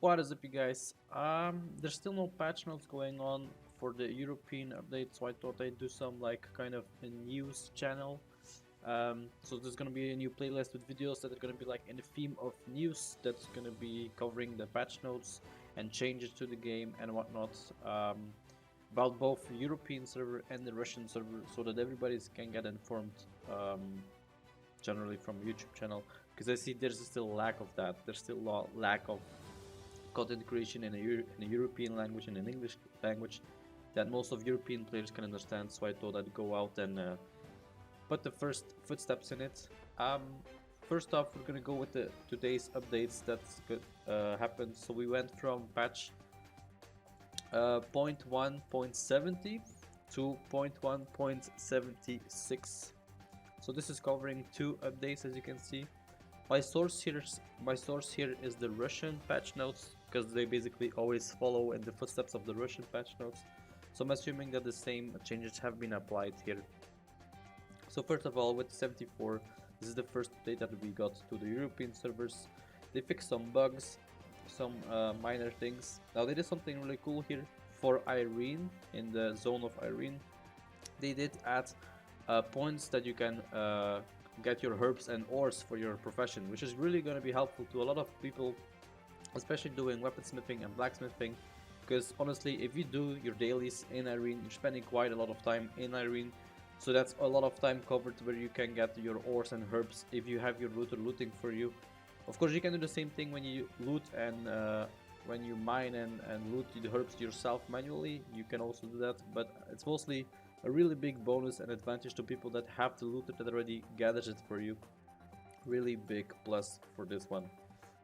What is up, you guys? There's still no patch notes going on for the European update, so I thought I'd do some like kind of a news channel. So there's gonna be a new playlist with videos that are gonna be like in the theme of news. That's gonna be covering the patch notes and changes to the game and whatnot. About both the European server and the Russian server, so that everybody can get informed. Generally from YouTube channel, because I see there's still lack of that. There's still lack of content creation in a European language and an English language that most of European players can understand. So I thought I'd go out and put the first footsteps in it. First off, we're gonna go with the today's updates that's happened. So we went from patch 0.1.70 to 0.1.76. So this is covering two updates, as you can see. My source here is the Russian patch notes, because they basically always follow in the footsteps of the Russian patch notes. So I'm assuming that the same changes have been applied here. So first of all, with 74, this is the first update that we got to the European servers. They fixed some bugs, some minor things. Now they did something really cool here for Irene, in the zone of Irene. They did add points that you can get your herbs and ores for your profession, which is really going to be helpful to a lot of people, especially doing weaponsmithing and blacksmithing, because honestly, if you do your dailies in Irene, you're spending quite a lot of time in Irene, so that's a lot of time covered where you can get your ores and herbs if you have your looter looting for you. Of course, you can do the same thing when you loot and when you mine and loot the herbs yourself manually. You can also do that, but it's mostly a really big bonus and advantage to people that have the looter that already gathers it for you. Really big plus for this one.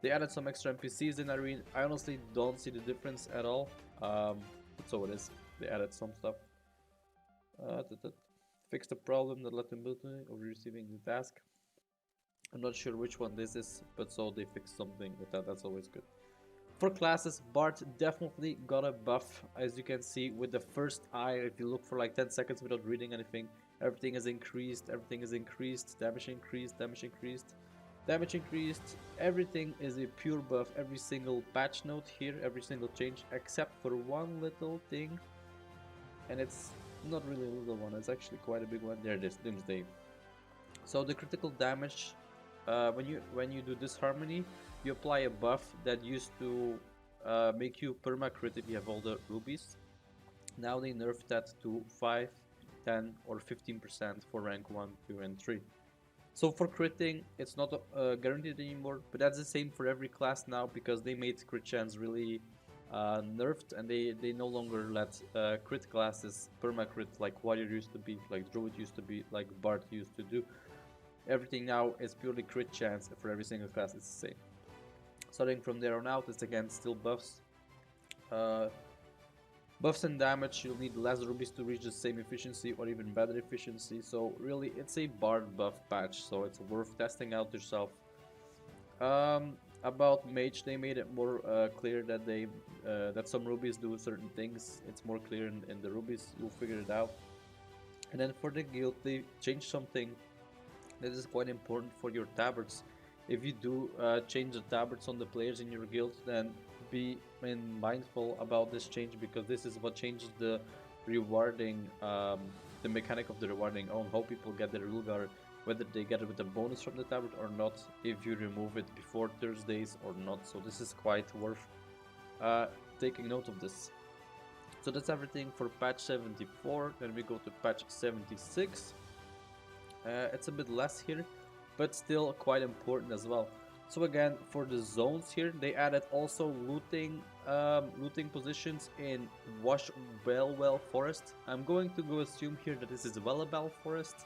They added some extra NPCs in Irene. I honestly don't see the difference at all, but so it is. They added some stuff. Fix the problem that let them build of receiving the task. I'm not sure which one this is, but so they fixed something with that. That's always good. For classes, Bart definitely got a buff, as you can see with the first eye. If you look for like 10 seconds without reading anything, everything is increased, damage increased, damage increased. Everything is a pure buff, every single patch note here, every single change, except for one little thing, and it's not really a little one, it's actually quite a big one. There it is, Doomsday. So the critical damage, when you do disharmony, you apply a buff that used to make you perma-crit if you have all the rubies. Now they nerfed that to 5, 10 or 15% for rank 1, 2 and 3. So for critting, it's not guaranteed anymore, but that's the same for every class now, because they made crit chance really nerfed, and they no longer let crit classes perma-crit like Warrior used to be, like Druid used to be, like Bard used to do. Everything now is purely crit chance for every single class, it's the same. Starting from there on out, it's again still buffs. Buffs and damage, you'll need less rubies to reach the same efficiency or even better efficiency. So really, it's a Bard buff patch, so it's worth testing out yourself. About Mage, they made it more clear that that some rubies do certain things. It's more clear in the rubies, you'll figure it out. And then for the guild, they changed something that is quite important for your tabards. If you do change the tabards on the players in your guild, then be mindful about this change, because this is what changes the rewarding, the mechanic of the rewarding on how people get their Lulgar, whether they get it with a bonus from the tabard or not, if you remove it before Thursdays or not. So this is quite worth taking note of this. So that's everything for patch 74. Then we go to patch 76. It's a bit less here, but still quite important as well. So again, for the zones here, they added also looting positions in Wellwell Forest. I'm going to go assume here that this is Wellwell Forest.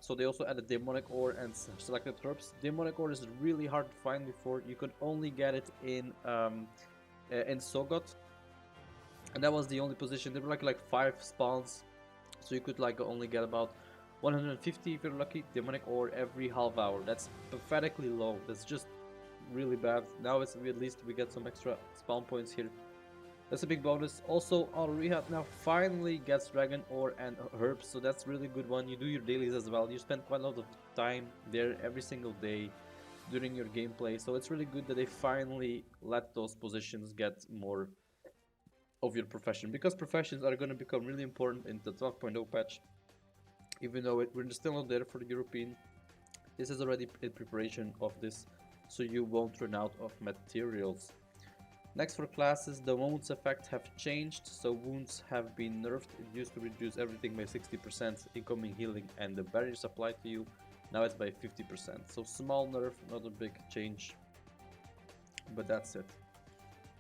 So they also added demonic ore and selected herbs. Demonic ore is really hard to find before. You could only get it in Sogot, and that was the only position. There were like 5 spawns, so you could like only get about 150 if you're lucky demonic ore every half hour. That's pathetically low. That's just really bad. Now at least we get some extra spawn points here. That's a big bonus. Also, our rehab now finally gets dragon ore and herbs, so that's really good one. You do your dailies as well. You spend quite a lot of time there every single day. during your gameplay. So it's really good that they finally let those positions get more of your profession, because professions are going to become really important in the 12.0 patch. Even though we're still not there for the European, this is already in preparation of this, so you won't run out of materials. Next, for classes, the wounds effect have changed, so wounds have been nerfed. It used to reduce everything by 60%, incoming healing and the barriers applied to you. Now it's by 50%, so small nerf, not a big change, but that's it.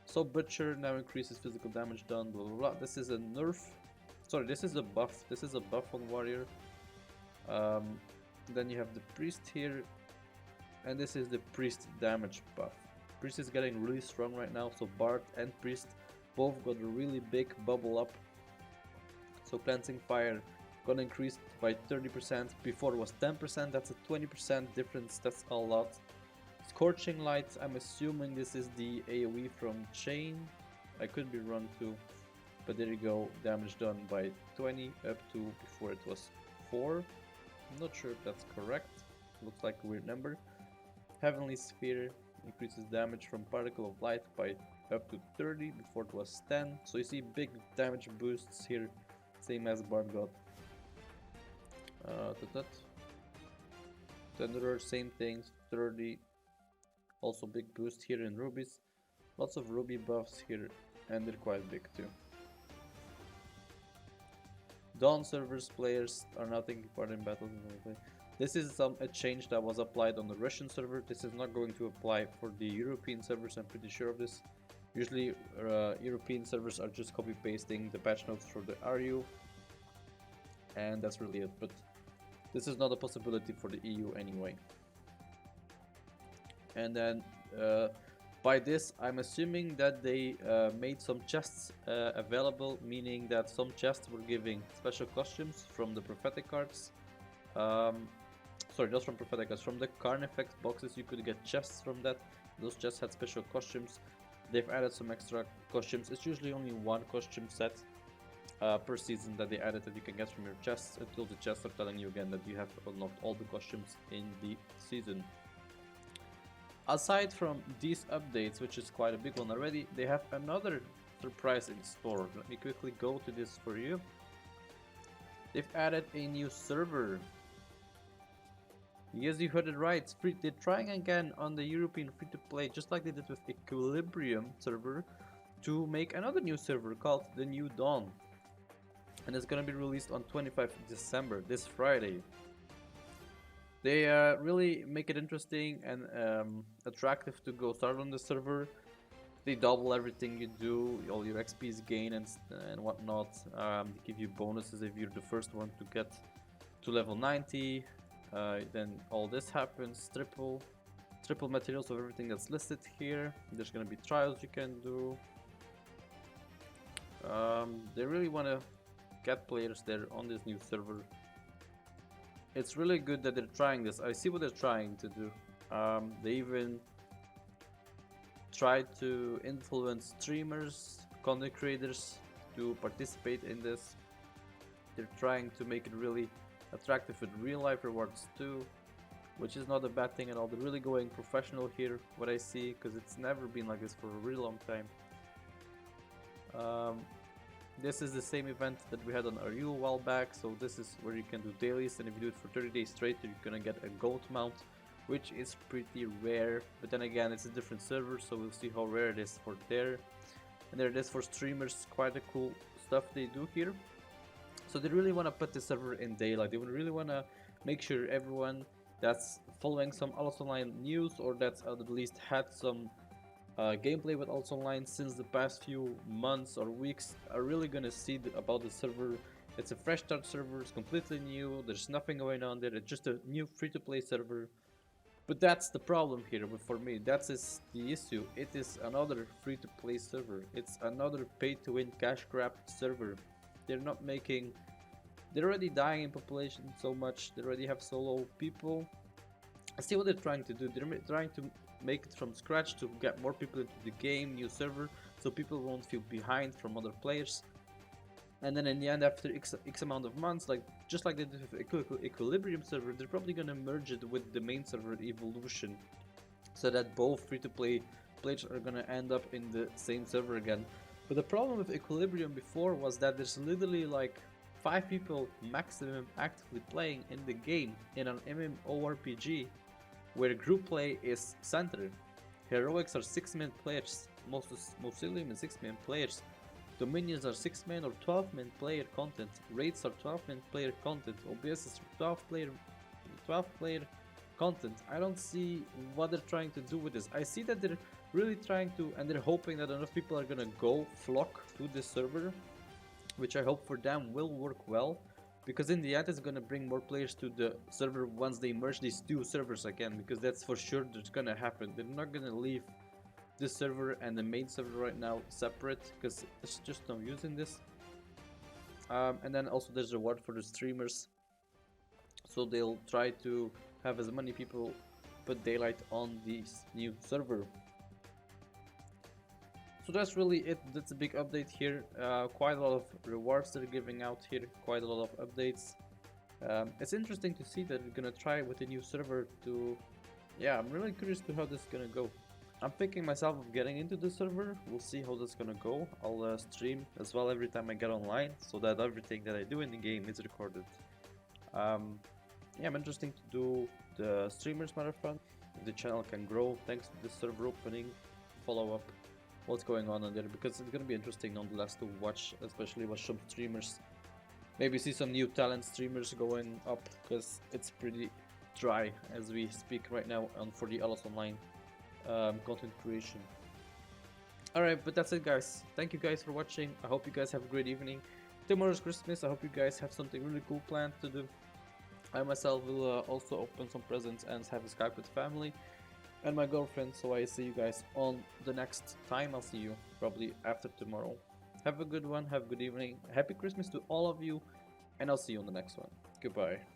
So Butcher now increases physical damage done, blah blah blah. This is a nerf, sorry, this is a buff. This is a buff on Warrior. Then you have the Priest here, and this is the Priest damage buff. Priest is getting really strong right now, so Bard and Priest both got a really big bubble up. So Cleansing Fire gonna increase by 30%, before it was 10%, that's a 20% difference, that's a lot. Scorching Light, I'm assuming this is the AoE from Chain, I could be wrong too, but there you go, damage done by 20 up to before it was 4, I'm not sure if that's correct, looks like a weird number. Heavenly Sphere increases damage from Particle of Light by up to 30, before it was 10, so you see big damage boosts here, same as Bard got. Thunderer, same things, 30, also big boost here in rubies, lots of ruby buffs here, and they're quite big too. Dawn servers players are now taking part in battles. This is a change that was applied on the Russian server. This is not going to apply for the European servers, I'm pretty sure of this. Usually European servers are just copy pasting the patch notes for the RU, and that's really it, but this is not a possibility for the EU anyway. And then by this I'm assuming that they made some chests available, meaning that some chests were giving special costumes from the prophetic cards. Sorry, not from prophetic cards, from the Carnifex boxes you could get chests from that. Those chests had special costumes. They've added some extra costumes. It's usually only one costume set per season that they added that you can get from your chests, until the chests are telling you again that you have unlocked all the costumes in the season. Aside from these updates, which is quite a big one already, they have another surprise in store. Let me quickly go to this for you. They've added a new server. Yes, you heard it right. They're trying again on the European free-to-play, just like they did with Equilibrium server, to make another new server called the New Dawn. And it's gonna be released on 25th December, this Friday. They really make it interesting and attractive to go start on the server. They double everything you do, all your XP's gain and whatnot. They give you bonuses if you're the first one to get to level 90. Then all this happens, triple materials of everything that's listed here. There's gonna be trials you can do. They really want to get players there on this new server. It's really good that they're trying this. I see what they're trying to do. They even tried to influence streamers, content creators to participate in this. They're trying to make it really attractive with real life rewards too, which is not a bad thing at all. They're really going professional here, what I see, because it's never been like this for a really long time. This is the same event that we had on RU a while back, so this is where you can do dailies, and if you do it for 30 days straight, you're gonna get a gold mount, which is pretty rare, but then again, it's a different server, so we'll see how rare it is for there. And there it is for streamers, quite a cool stuff they do here. So they really want to put the server in daylight. They really want to make sure everyone that's following some Allods Online news, or that's at least had some gameplay with Allods Online since the past few months or weeks, are really gonna see about the server. It's a fresh start server, it's completely new, there's nothing going on there, it's just a new free-to-play server. But that's the problem here for me, that is the issue. It is another free-to-play server, it's another pay-to-win cash grab server. They're not making, they're already dying in population so much, they already have so low people. I see what they're trying to do. They're trying to make it from scratch to get more people into the game, new server, so people won't feel behind from other players. And then in the end, after X amount of months, like just like they did with Equilibrium server, they're probably gonna merge it with the main server Evolution. so that both free-to-play players are gonna end up in the same server again. But the problem with Equilibrium before was that there's literally like 5 people maximum actively playing in the game in an MMORPG where group play is centered. Heroics are 6-man players, Mausoleum is 6-man players, Dominions are 6-man or 12-man player content, Raids are 12-man player content, OBS is 12 player content. I don't see what they're trying to do with this. I see that they're really trying to, and they're hoping that enough people are gonna flock to this server, which I hope for them will work well, because in the end it's gonna bring more players to the server once they merge these two servers again, because that's for sure that's gonna happen. They're not gonna leave this server and the main server right now separate, because there's just no use in this. And then also there's a reward for the streamers, so they'll try to have as many people put daylight on this new server. So that's really it. That's a big update here. Quite a lot of rewards they're giving out here, quite a lot of updates. It's interesting to see that they're gonna try with the new server to... Yeah, I'm really curious to how this is gonna go. I'm thinking myself of getting into the server. We'll see how that's gonna go. I'll stream as well every time I get online, so that everything that I do in the game is recorded. Yeah, I'm interested to do the streamers marathon. If the channel can grow thanks to the server opening, follow up what's going on there, because it's gonna be interesting nonetheless to watch, especially watch some streamers. Maybe see some new talent streamers going up, because it's pretty dry as we speak right now for the Allods Online content creation. Alright, but that's it guys. Thank you guys for watching. I hope you guys have a great evening. Tomorrow's Christmas. I hope you guys have something really cool planned to do. I myself will also open some presents and have a Skype with family and my girlfriend, so I see you guys on the next time. I'll see you probably after tomorrow. Have a good one, have a good evening, happy Christmas to all of you, and I'll see you on the next one. Goodbye.